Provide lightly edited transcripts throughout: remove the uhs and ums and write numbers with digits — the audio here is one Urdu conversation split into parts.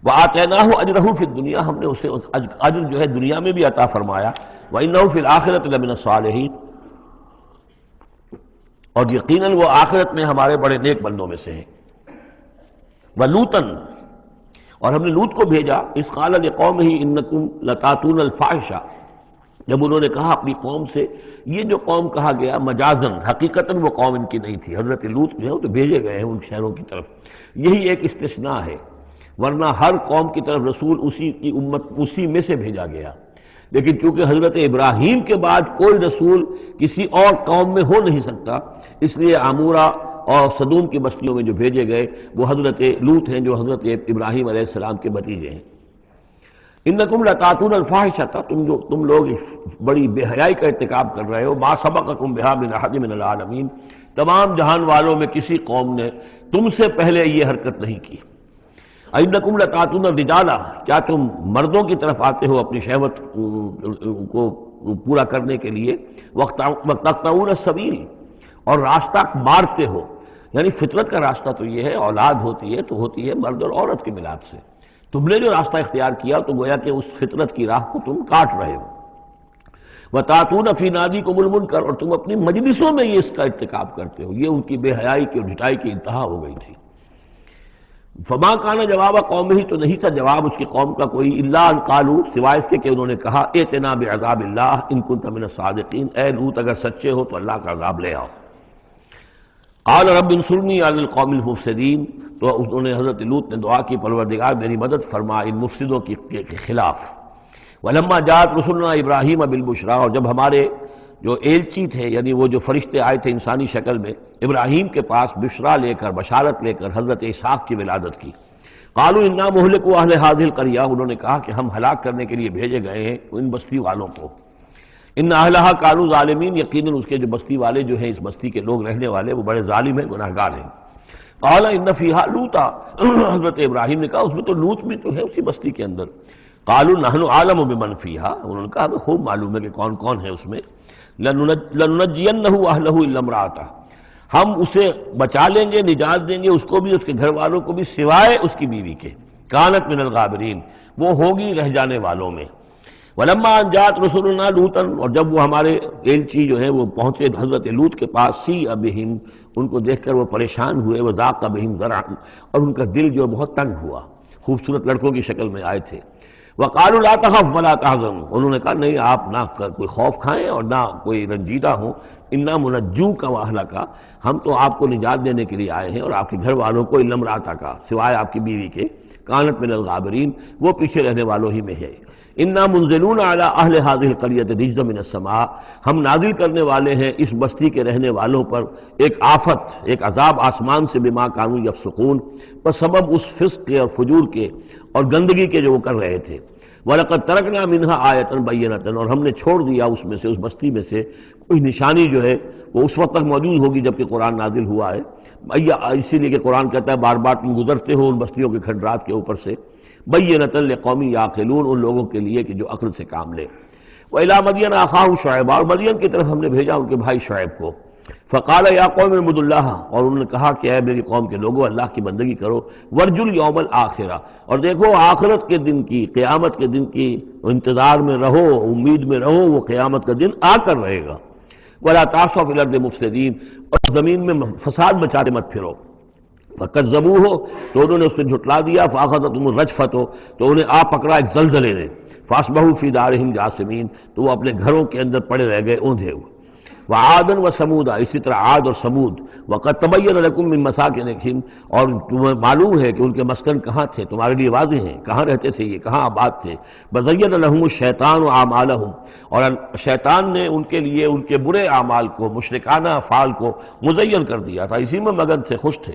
وَآتَيْنَاهُ أَجْرَهُ فِي الدُّنْيَا، ہم نے اسے اجر جو ہے دنیا میں بھی عطا فرمایا. وَإِنَّهُ فِي الْآخِرَةِ لَمِنَ الصَّالِحِينَ، اور یقیناً وہ آخرت میں ہمارے بڑے نیک بندوں میں سے ہیں. وَلُوطًا، اور ہم نے لوط کو بھیجا. اذ قال لقومہ انکم لتاتون الفاحشہ، جب انہوں نے کہا اپنی قوم سے. یہ جو قوم کہا گیا مجازن، حقیقتاً وہ قوم ان کی نہیں تھی. حضرت لوط جو ہے وہ تو بھیجے گئے ہیں ان شہروں کی طرف، یہی ایک استثناء ہے، ورنہ ہر قوم کی طرف رسول اسی کی امت اسی میں سے بھیجا گیا. لیکن چونکہ حضرت ابراہیم کے بعد کوئی رسول کسی اور قوم میں ہو نہیں سکتا، اس لیے عمورہ اور صدوم کی بستیوں میں جو بھیجے گئے وہ حضرت لوط ہیں جو حضرت ابراہیم علیہ السلام کے بھتیجے ہیں. انکم لتاتون الفاحشہ، تم لوگ بڑی بے حیائی کا ارتکاب کر رہے ہو. ما سبقکم بہا من احد من العالمین، تمام جہان والوں میں کسی قوم نے تم سے پہلے یہ حرکت نہیں کی. انکم لتاتون الرجال، کیا تم مردوں کی طرف آتے ہو اپنی شہوت کو پورا کرنے کے لیے. وتقطعون السبیل، اور راستہ مارتے ہو. یعنی فطرت کا راستہ تو یہ ہے، اولاد ہوتی ہے تو ہوتی ہے مرد اور عورت کے ملاپ سے. تم نے جو راستہ اختیار کیا تو گویا کہ اس فطرت کی راہ کو تم کاٹ رہے ہو. وَتَأْتُونَ فِي نَادِيكُمُ الْمُنكَرَ، اور تم اپنی مجلسوں میں یہ اس کا ارتکاب کرتے ہو. یہ ان کی بے حیائی کی اور ڈھٹائی کی انتہا ہو گئی تھی. فما کان جواب قومہ، تو نہیں تھا جواب اس کی قوم کا کوئی، الا ان قالوا، سوائے اس کے کہ انہوں نے کہا ائتنا بعذاب اللہ ان کنت من الصادقین، اے لوط اگر سچے ہو تو اللہ کا عذاب لے آؤ. قال رب انصرنی علی القوم المفسدین، تو انہوں نے حضرت لوط نے دعا کی پروردگار میری مدد فرما ان مفسدوں کے خلاف. ولما جاءت رسلنا ابراہیم بالبشریٰ، اور جب ہمارے جو ایلچی تھے یعنی وہ جو فرشتے آئے تھے انسانی شکل میں ابراہیم کے پاس بشرا لے کر، بشارت لے کر حضرت اسحاق کی ولادت کی. قالوا انا مہلکو اہل هذه القریہ، انہوں نے کہا کہ ہم ہلاک کرنے کے لیے بھیجے گئے ہیں ان بستی والوں کو. ان اہلھا کانوا ظالمین، یقیناً اس کے جو بستی والے جو ہیں، اس بستی کے لوگ رہنے والے، وہ بڑے ظالم ہیں، گناہگار ہیں. قال ان فیہا لوطا، حضرت ابراہیم نے کہا اس میں تو لوط بھی تو ہے اسی بستی کے اندر. قالوا نحن اعلم بمن فیہا، انہوں نے کہا ہمیں خوب معلوم ہے کہ کون کون ہے اس میں. لننجینہ اہلہ الا امرأتہ، ہم اسے بچا لیں گے، نجات دیں گے اس کو بھی، اس کے گھر والوں کو بھی، سوائے اس کی بیوی کے. کانت من الغابرین، وہ ہوگی رہ جانے والوں میں. ولما ان جاءت رسلنا لوطا، اور جب وہ ہمارے ایلچی جو ہے وہ پہنچے حضرت لوط کے پاس، سیء بہم، ان کو دیکھ کر وہ پریشان ہوئے. وضاق بہم ذرعا، اور ان کا دل جو بہت تنگ ہوا. خوبصورت لڑکوں کی شکل میں آئے تھے. وقالوا لا تخف ولا تحزن، انہوں نے کہا نہیں آپ نہ کوئی خوف کھائیں اور نہ کوئی رنجیدہ ہوں. انا منجوک واہلک، ہم تو آپ کو نجات دینے کے لیے آئے ہیں اور آپ کے گھر والوں کو، الا امرأتک، سوائے آپ کی بیوی کے. کانت من الغابرین، وہ پیچھے رہنے والوں ہی میں ہے. انا منزلون علی اہل هذه القریۃ رجزا من السماء، ہم نازل کرنے والے ہیں اس بستی کے رہنے والوں پر ایک آفت، ایک عذاب آسمان سے، بما کانوا یفسقون، پر سبب اس فسق کے اور فجور کے اور گندگی کے جو وہ کر رہے تھے. وَلَقَدْ تَرَكْنَا مِنْهَا آیَةً بَيِّنَةً، اور ہم نے چھوڑ دیا اس میں سے، اس بستی میں سے کوئی نشانی جو ہے وہ اس وقت تک موجود ہوگی جب کہ قرآن نازل ہوا ہے. اسی لیے کہ قرآن کہتا ہے بار بار تم گزرتے ہو ان بستیوں کے کھنڈرات کے اوپر سے. بَيِّنَةً لِقَوْمٍ يَعْقِلُونَ، ان لوگوں کے لیے کہ جو عقل سے کام لے. وَإِلَىٰ مَدْيَنَ أَخَاهُمْ شُعَيْبًا، اور مدین کی طرف ہم نے بھیجا ان کے بھائی شعیب کو. فقال یا قوم اعبدوا اللہ، اور انہوں نے کہا کہ اے میری قوم کے لوگوں اللہ کی بندگی کرو. وارجوا الیوم الآخرہ، اور دیکھو آخرت کے دن کی، قیامت کے دن کی انتظار میں رہو، امید میں رہو، وہ قیامت کا دن آ کر رہے گا. ولا تعثوا فی الارض مفسدین، اور زمین میں فساد مچاتے مت پھرو. فکذبوہ، تو انہوں نے اس کو جھٹلا دیا. فاخذتہم الرجفۃ، تو انہیں آ پکڑا ایک زلزلے نے. فاصبحوا فی دارہم جاثمین، تو وہ اپنے گھروں کے اندر پڑے رہ گئے اوندھے ہوئے. وعادا وثمودا، اسی طرح عاد اور سمود. وقد تبین لکم من مساکنہم، اور تمہیں معلوم ہے کہ ان کے مسکن کہاں تھے، تمہارے لیے واضح ہیں کہاں رہتے تھے یہ، کہاں آباد تھے. وزین لہم الشیطان اعمالہم، اور شیطان نے ان کے لیے ان کے برے اعمال کو، مشرکانہ افعال کو مزین کر دیا تھا، اسی میں مگن تھے، خوش تھے.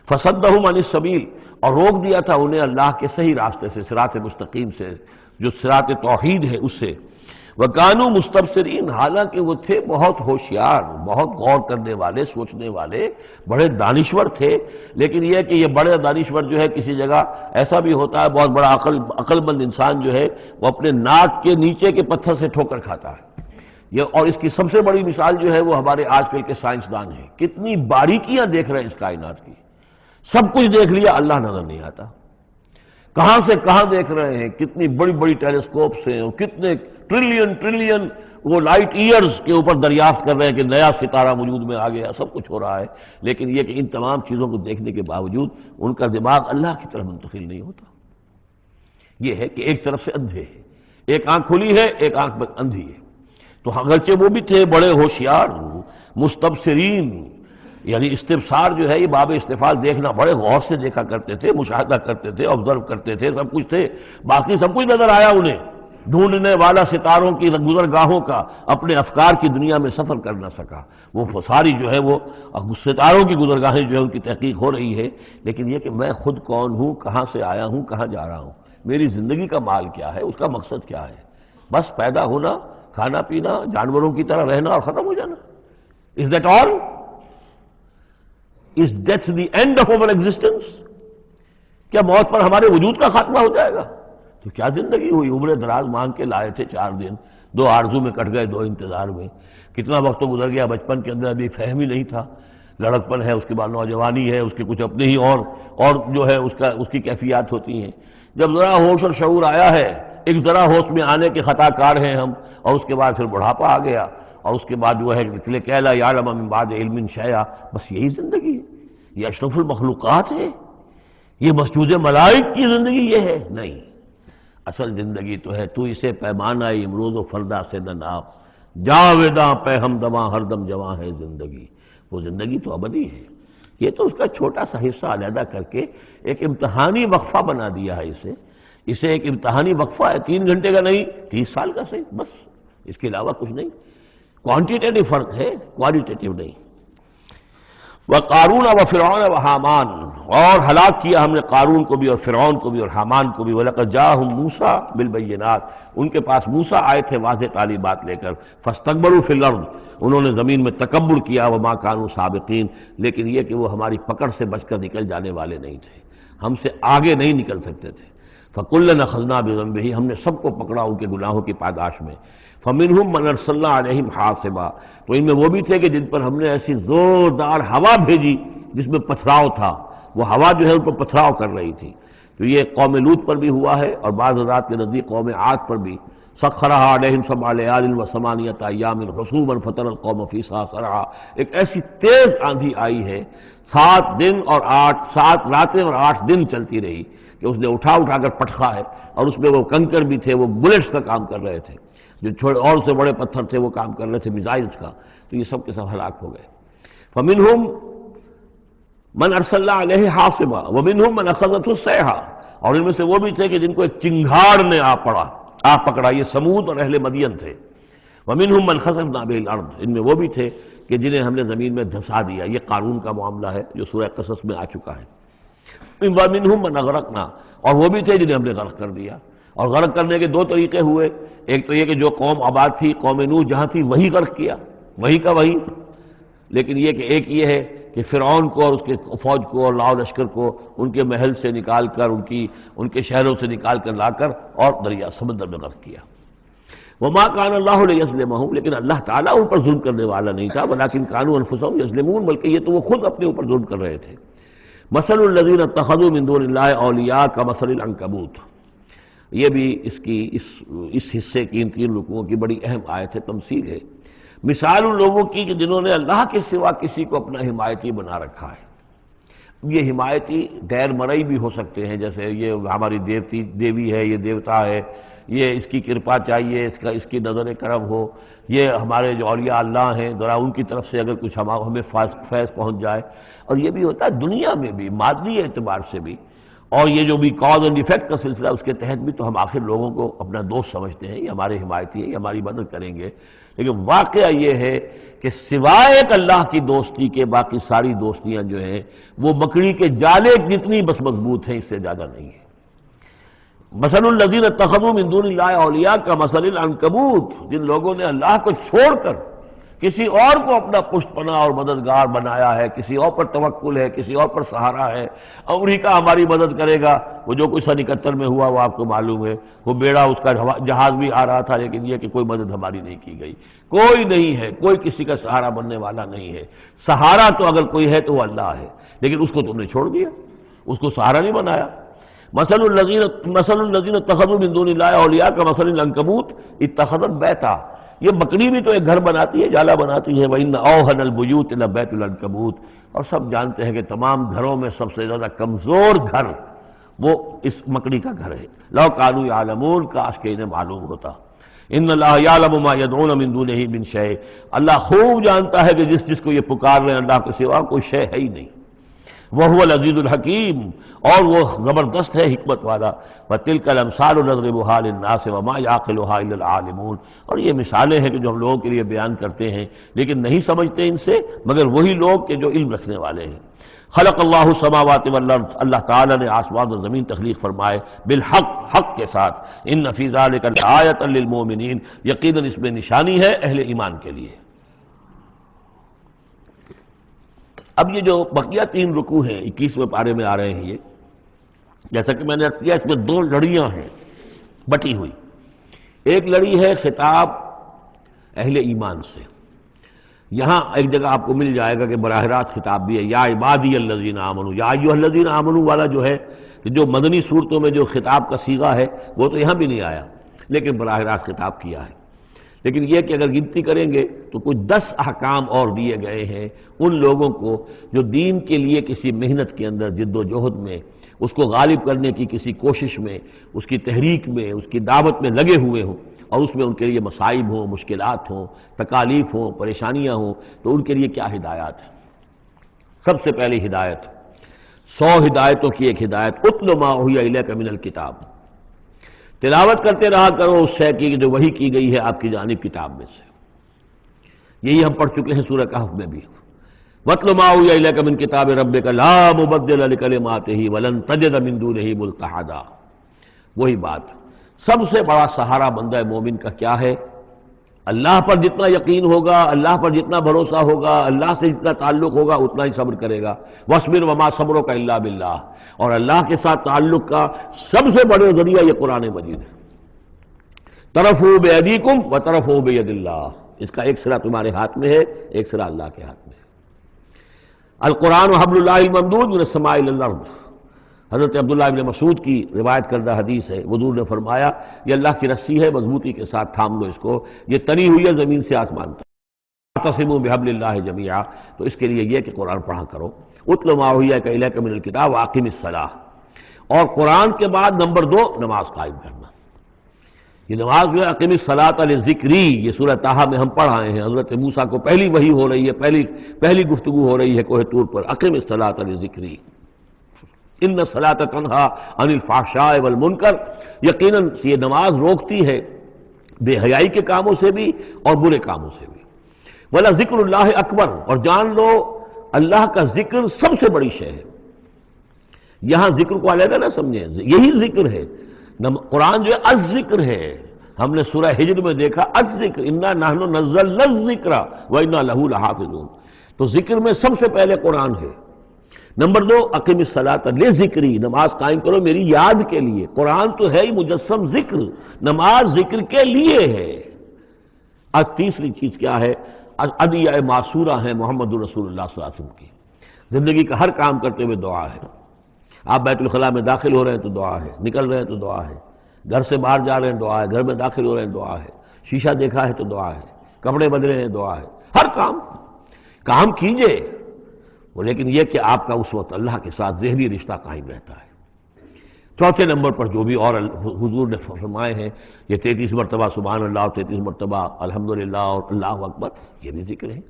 فصدہم عن السبیل، اور روک دیا تھا انہیں اللہ کے صحیح راستے سے، صراط مستقیم سے، جو صراط توحید ہے اس سے. وَكَانُوا مُسْتَبْصِرِينَ، حالانکہ وہ تھے بہت ہوشیار، بہت غور کرنے والے، سوچنے والے، بڑے دانشور تھے. لیکن یہ کہ یہ بڑے دانشور جو ہے کسی جگہ ایسا بھی ہوتا ہے، بہت بڑا عقل مند انسان جو ہے وہ اپنے ناک کے نیچے کے پتھر سے ٹھوکر کھاتا ہے. اور اس کی سب سے بڑی مثال جو ہے وہ ہمارے آج کل کے سائنسدان ہیں. کتنی باریکیاں دیکھ رہے ہیں اس کائنات کی، سب کچھ دیکھ لیا، اللہ نظر نہیں آتا. کہاں سے کہاں دیکھ رہے ہیں، کتنی بڑی بڑی ٹیلیسکوپس ہیں اور کتنے ٹریلین وہ لائٹ ایئرز کے اوپر دریافت کر رہے ہیں کہ نیا ستارہ وجود میں آ گیا، سب کچھ ہو رہا ہے، لیکن یہ کہ ان تمام چیزوں کو دیکھنے کے باوجود ان کا دماغ اللہ کی طرف منتقل نہیں ہوتا۔ یہ ہے کہ ایک طرف سے اندھے ہیں، ایک آنکھ کھلی ہے، ایک آنکھ اندھی ہے۔ تو اگرچہ وہ بھی تھے بڑے ہوشیار مستبصرین، یعنی استبصار جو ہے یہ باب استفال، دیکھنا بڑے غور سے دیکھا کرتے تھے، مشاہدہ کرتے تھے، آبزرو کرتے تھے، سب کچھ تھے، باقی سب کچھ نظر آیا انہیں، ڈھونڈنے والا ستاروں کی گزرگاہوں کا اپنے افکار کی دنیا میں سفر کر نہ سکا۔ وہ ساری جو ہے وہ ستاروں کی گزرگاہیں جو ہے ان کی تحقیق ہو رہی ہے، لیکن یہ کہ میں خود کون ہوں، کہاں سے آیا ہوں، کہاں جا رہا ہوں، میری زندگی کا مال کیا ہے، اس کا مقصد کیا ہے؟ بس پیدا ہونا، کھانا پینا، جانوروں کی طرح رہنا اور ختم ہو جانا۔ Is that all? Is death the end of our existence? کیا موت پر ہمارے وجود کا خاتمہ ہو جائے گا؟ تو کیا زندگی ہوئی؟ عمر دراز مانگ کے لائے تھے 4 دن، 2 آرزو میں کٹ گئے، 2 انتظار میں، کتنا وقت تو گزر گیا بچپن کے اندر، ابھی فہم ہی نہیں تھا، لڑکپن ہے، اس کے بعد نوجوانی ہے، اس کے کچھ اپنے ہی اور جو ہے اس کی کیفیات ہوتی ہیں۔ جب ذرا ہوش اور شعور آیا ہے، ایک ذرا ہوش میں آنے کے خطا کار ہیں ہم، اور اس کے بعد پھر بڑھاپا آ گیا، اور اس کے بعد جو ہے کیلا یعلم من بعد علم شیئا، بس یہی زندگی ہے؟ یہ اشرف المخلوقات ہے؟ یہ مسجود ملائک کی زندگی یہ ہے؟ نہیں، اصل زندگی تو ہے تو اسے پیمانہ امروز و فردا سے نہ ناپ، جاویداں پہ ہمدماں ہر دم جواں ہے زندگی، وہ زندگی تو ابدی ہے۔ یہ تو اس کا چھوٹا سا حصہ علیحدہ کر کے ایک امتحانی وقفہ بنا دیا ہے، اسے ایک امتحانی وقفہ ہے، 3 گھنٹے کا نہیں، 30 سال کا صحیح، بس اس کے علاوہ کچھ نہیں۔ کوانٹیٹیو فرق ہے، کوالٹیٹیو نہیں۔ وَقَارُونَ وَفِرْعَوْنَ وَحَامَانَ، اور ہلاک کیا ہم نے قارون کو بھی اور فرعون کو بھی اور حامان کو بھی۔ وَلَقَدْ جَاءَهُم مُوسَىٰ بِالْبَيِّنَاتِ، ان کے پاس موسیٰ آئے تھے واضح تعلیمات لے کر۔ فَاسْتَكْبَرُوا فِي الْأَرْضِ، انہوں نے زمین میں تکبر کیا، وَمَا كَانُوا سَابِقِينَ، لیکن یہ کہ وہ ہماری پکڑ سے بچ کر نکل جانے والے نہیں تھے، ہم سے آگے نہیں نکل سکتے تھے۔ فَكُلًّا أَخَذْنَا بِذَنبِهِ، ہم نے سب کو پکڑا ان کے گناہوں کی پاداش میں۔ فَمِنْهُمْ مَنْ أَرْسَلْنَا عَلَيْهِمْ حَاصِبًا، تو ان میں وہ بھی تھے کہ جن پر ہم نے ایسی زوردار ہوا بھیجی جس میں پتھراؤ تھا، وہ ہوا جو ہے ان پر پتھراؤ کر رہی تھی۔ تو یہ قوم لوط پر بھی ہوا ہے، اور بعض حضرات کے نزدیک قوم عاد پر بھی۔ سخرها عليهم 7 ليال و8 أيام حسوما فترى القوم فيها صرعا، ایک ایسی تیز آندھی آئی ہے، 7 دن اور 7 راتیں اور 8 دن چلتی رہی کہ اس نے اٹھا کر پٹخا ہے، اور اس میں وہ کنکر بھی تھے، وہ بلٹس کا کام کر رہے تھے، جو چھوٹے اور سے بڑے پتھر تھے وہ کام کر رہے تھے میزائلز کا، تو یہ سب کے سب ہلاک ہو گئے۔ فمنہم من ارسلنا علیہ حاصبا ومنہم من اخذته الصیحہ، اور ان میں سے وہ بھی تھے کہ جن کو ایک چنگھاڑ نے آ پکڑا، یہ سمود اور اہل مدین تھے۔ ومنہم من خسفنا به الارض، ان میں وہ بھی تھے کہ جنہیں ہم نے زمین میں دھسا دیا، یہ قارون کا معاملہ ہے جو سورہ قصص میں آ چکا ہے۔ ومنہم من اغرقنا، اور وہ بھی تھے جنہیں ہم نے غرق کر دیا، اور غرق کرنے کے 2 طریقے ہوئے، ایک تو یہ کہ جو قوم آباد تھی، قوم نوح جہاں تھی وہی غرق کیا، وہی کا وہی، لیکن یہ کہ ایک یہ ہے کہ فرعون کو اور اس کے فوج کو اور لاؤ لشکر کو ان کے محل سے نکال کر، ان کے شہروں سے نکال کر لا کر اور دریا سمندر میں غرق کیا۔ وما كان الله ليظلمهم، لیکن اللہ تعالیٰ ان پر ظلم کرنے والا نہیں تھا، ولكن كانوا انفسهم يظلمون، بلکہ یہ تو وہ خود اپنے اوپر ظلم کر رہے تھے۔ مثل الذين اتخذوا من دون الله اولیاء كمثل العنكبوت، یہ بھی اس حصے کی ان 3 رکوعوں کی بڑی اہم آیت ہے، تمثیل ہے۔ مثال ان لوگوں کی کہ جنہوں نے اللہ کے سوا کسی کو اپنا حمایتی بنا رکھا ہے۔ یہ حمایتی غیر مرئی بھی ہو سکتے ہیں، جیسے یہ ہماری دیوی ہے، یہ دیوتا ہے، یہ اس کی کرپا چاہیے، اس کی نظر کرم ہو، یہ ہمارے جو اولیاء اللہ ہیں ذرا ان کی طرف سے اگر کچھ ہمیں فیض پہنچ جائے۔ اور یہ بھی ہوتا ہے دنیا میں بھی، مادی اعتبار سے بھی، اور یہ جو بھی کاز اینڈ ایفیکٹ کا سلسلہ اس کے تحت بھی، تو ہم آخر لوگوں کو اپنا دوست سمجھتے ہیں، یہ ہمارے حمایتی ہیں، یہ ہماری مدد کریں گے، لیکن واقعہ یہ ہے کہ سوائے ایک اللہ کی دوستی کے باقی ساری دوستیاں جو ہیں وہ مکڑی کے جالے جتنی بس مضبوط ہیں، اس سے زیادہ نہیں ہے۔ مثل الذین اتخذوا من دون اللہ اولیاء کمثل العنکبوت، جن لوگوں نے اللہ کو چھوڑ کر کسی اور کو اپنا پشت پناہ اور مددگار بنایا ہے، کسی اور پر توکل ہے، کسی اور پر سہارا ہے، امریکہ ہماری مدد کرے گا۔ وہ جو کچھ 71 میں ہوا وہ آپ کو معلوم ہے، وہ بیڑا اس کا جہاز بھی آ رہا تھا، لیکن یہ کہ کوئی مدد ہماری نہیں کی گئی، کوئی نہیں ہے، کوئی کسی کا سہارا بننے والا نہیں ہے۔ سہارا تو اگر کوئی ہے تو وہ اللہ ہے، لیکن اس کو تم نے چھوڑ دیا، اس کو سہارا نہیں بنایا۔ مثل الذین اتخذوا من دون اللہ اولیاء کمثل العنکبوت اتخذت بیتا، یہ بکری بھی تو ایک گھر بناتی ہے، جالا بناتی ہے، وَإِنَّ أَوْهَنَ الْبُيُوتِ لَبَيْتُ الْعَنكَبُوتِ، اور سب جانتے ہیں کہ تمام گھروں میں سب سے زیادہ کمزور گھر وہ اس مکڑی کا گھر ہے۔ لَوْ كَانُوا يَعْلَمُونَ، کاش کہ انہیں معلوم ہوتا۔ ان اللہ یعلم ما یدعون من دونہ من شیء، اللہ خوب جانتا ہے کہ جس کو یہ پکار رہے ہیں اللہ کے سوا کوئی شے ہے ہی نہیں۔ وَهُوَ الْعَزِيزُ الْحَكِيمُ، اور وہ زبردست ہے حکمت والا۔ وَتِلْكَ الْأَمْثَالُ نَضْرِبُهَا لِلنَّاسِ وَمَا يَعْقِلُهَا إِلَّا الْعَالِمُونَ، اور یہ مثالیں ہیں کہ جو ہم لوگوں کے لیے بیان کرتے ہیں لیکن نہیں سمجھتے ان سے مگر وہی لوگ کہ جو علم رکھنے والے ہیں۔ خلق اللہ السماوات والارض، اللہ تعالیٰ نے آسمان و زمین تخلیق فرمائے بالحق، حق کے ساتھ۔ ان فی ذلک لآیۃ للمؤمنین، یقیناً اس میں نشانی ہے اہل ایمان کے لیے۔ اب یہ جو بقیہ 3 رکوع ہیں 21ویں پارے میں آ رہے ہیں، یہ جیسا کہ میں نے عرض کیا اس میں 2 لڑیاں ہیں بٹی ہوئی۔ ایک لڑی ہے خطاب اہل ایمان سے، یہاں ایک جگہ آپ کو مل جائے گا کہ براہ راست خطاب بھی ہے، یا عبادی الذین آمنوا، یا ایھا الذین آمنوا والا جو ہے کہ جو مدنی صورتوں میں جو خطاب کا صیغہ ہے وہ تو یہاں بھی نہیں آیا لیکن براہ راست خطاب کیا ہے۔ لیکن یہ کہ اگر گنتی کریں گے تو کچھ 10 احکام اور دیے گئے ہیں ان لوگوں کو جو دین کے لیے کسی محنت کے اندر جد و جہد میں، اس کو غالب کرنے کی کسی کوشش میں، اس کی تحریک میں، اس کی دعوت میں لگے ہوئے ہوں، اور اس میں ان کے لیے مصائب ہوں، مشکلات ہوں، تکالیف ہوں، پریشانیاں ہوں، تو ان کے لیے کیا ہدایات ہیں۔ سب سے پہلی ہدایت 100 ہدایتوں کی ایک ہدایت، اتل ما اوحی الیک من الکتاب، تلاوت کرتے رہا کرو اس شے کی جو وحی کی گئی ہے آپ کی جانب کتاب میں سے۔ یہی ہم پڑھ چکے ہیں سورہ کہف میں بھی، وَاتْلُ مَا أُوحِیَ إِلَيْکَ مِن کِتَابِ رَبِّکَ لَا مُبَدِّلَ لِکَلِمَاتِهِ وَلَن تَجِدَ مِن دُونِهِ مُلْتَحَدًا۔ وہی بات، سب سے بڑا سہارا بندہ مومن کا کیا ہے؟ اللہ پر جتنا یقین ہوگا، اللہ پر جتنا بھروسہ ہوگا، اللہ سے جتنا تعلق ہوگا اتنا ہی صبر کرے گا۔ وَاصْبِرْ وَمَا صَبْرُكَ إِلَّا بِاللَّهِ، اور اللہ کے ساتھ تعلق کا سب سے بڑے ذریعہ یہ قرآن مجید ہے۔ طرفوا بِأَيْدِيكُمْ وَطَرَفُوا بِيَدِ اللَّهِ، اس کا ایک سرا تمہارے ہاتھ میں ہے، ایک سرا اللہ کے ہاتھ میں ہے۔ القرآن حبل اللہ الممدود من السماء إلى الأرض، حضرت عبداللہ ابن مسعود کی روایت کردہ حدیث ہے، حضور نے فرمایا یہ اللہ کی رسی ہے، مضبوطی کے ساتھ تھام لو اس کو، یہ تنی ہوئی ہے زمین سے آسمان تک۔ واعتصموا بحبل اللہ جميعا، تو اس کے لیے یہ کہ قرآن پڑھا کرو۔ اتل ما اوحی الیک من الکتاب واقم الصلاۃ، اور قرآن کے بعد نمبر 2 نماز قائم کرنا۔ یہ نماز جو ہے اقم الصلاۃ لذکری، یہ سورہ طٰہٰ میں ہم پڑھ آئے ہیں، حضرت موسیٰ کو پہلی وحی ہو رہی ہے، پہلی گفتگو ہو رہی ہے کوہ طور پر، اقم الصلاۃ لذکری ان الصلاۃ تنہیٰ عن الفحشاء والمنکر، یقیناً یہ نماز روکتی ہے بے حیائی کے کاموں سے بھی اور برے کاموں سے بھی۔ وَلَذِکْرُ اللَّہِ اکبر، اور جان لو اللہ کا ذکر سب سے بڑی شے ہے۔ یہاں ذکر کو علیحدہ نہ سمجھیں، یہی ذکر ہے۔ قرآن جو ہے الذکر ہے، ہم نے سورہ ہجر میں دیکھا الذکر، انا نحن نزلنا الذکر وانا لہ لحافظون، تو ذکر میں سب سے پہلے قرآن ہے۔ نمبر 2 اقم الصلاۃ لذکری، نماز قائم کرو میری یاد کے لیے۔ قرآن تو ہے ہی مجسم ذکر، نماز ذکر کے لیے ہے۔ اور تیسری چیز کیا ہے؟ ادعیہ معصورہ ہیں محمد رسول اللہ صلی اللہ علیہ وسلم کی، زندگی کا ہر کام کرتے ہوئے دعا ہے۔ آپ بیت الخلاء میں داخل ہو رہے ہیں تو دعا ہے، نکل رہے ہیں تو دعا ہے، گھر سے باہر جا رہے ہیں دعا ہے، گھر میں داخل ہو رہے ہیں دعا ہے، شیشہ دیکھا ہے تو دعا ہے، کپڑے بدلے ہیں دعا ہے، ہر کام کیجئے وہ، لیکن یہ کہ آپ کا اس وقت اللہ کے ساتھ ذہنی رشتہ قائم رہتا ہے۔ چوتھے نمبر پر جو بھی اور حضور نے فرمائے ہیں، یہ 33 مرتبہ سبحان اللہ اور 33 مرتبہ الحمدللہ اور اللہ اکبر، یہ بھی ذکر ہے۔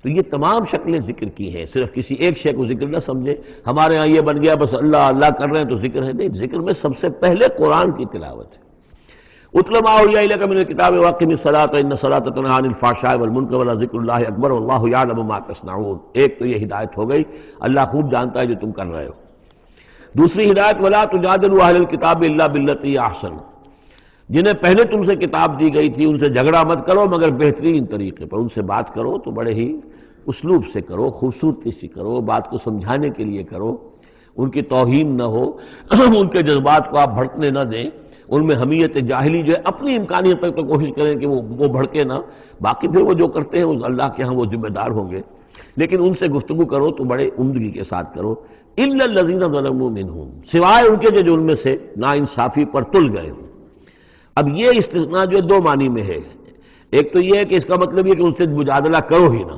تو یہ تمام شکلیں ذکر کی ہیں، صرف کسی ایک شے کو ذکر نہ سمجھے ہمارے ہاں یہ بن گیا بس اللہ اللہ کر رہے ہیں تو ذکر ہے، نہیں، ذکر میں سب سے پہلے قرآن کی تلاوت ہے۔ اتل ما اوحی الیک من الکتاب واقم الصلاۃ ان الصلاۃ تنہیٰ عن الفحشاء والمنکر ولذکر اللہ اکبر واللہ یعلم ما تصنعون۔ ایک تو یہ ہدایت ہو گئی، اللہ خوب جانتا ہے جو تم کر رہے ہو۔ دوسری ہدایت ولا تجادلوا اہل الکتاب الا باللتی احسن، جنہیں پہلے تم سے کتاب دی گئی تھی ان سے جھگڑا مت کرو مگر بہترین طریقے پر، ان سے بات کرو تو بڑے ہی اسلوب سے کرو، خوبصورتی سے کرو، بات کو سمجھانے کے لیے کرو، ان کی توہین نہ ہو، ان کے جذبات کو آپ بھڑکنے نہ دیں، ان میں حمیت جاہلی جو ہے اپنی امکانیت تک تو کوشش کریں کہ وہ بھڑکے نہ، باقی پھر وہ جو کرتے ہیں اللہ کے ہاں وہ ذمہ دار ہوں گے۔ لیکن ان سے گفتگو کرو تو بڑے عمدگی کے ساتھ کرو. الا الذین ظلموا منہم، سوائے ان کے جو ان میں سے نا انصافی پر تل گئے ہوں. اب یہ استثناء جو دو معنی میں ہے. ایک تو یہ ہے کہ اس کا مطلب یہ کہ ان سے مجادلہ کرو ہی نہ،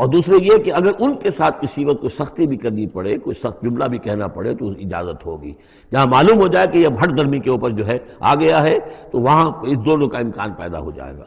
اور دوسرے یہ کہ اگر ان کے ساتھ کسی وقت کوئی سختی بھی کرنی پڑے، کوئی سخت جملہ بھی کہنا پڑے تو اجازت ہوگی. جہاں معلوم ہو جائے کہ یہ ہٹ درمی کے اوپر جو ہے آ گیا ہے تو وہاں اس دونوں کا امکان پیدا ہو جائے گا.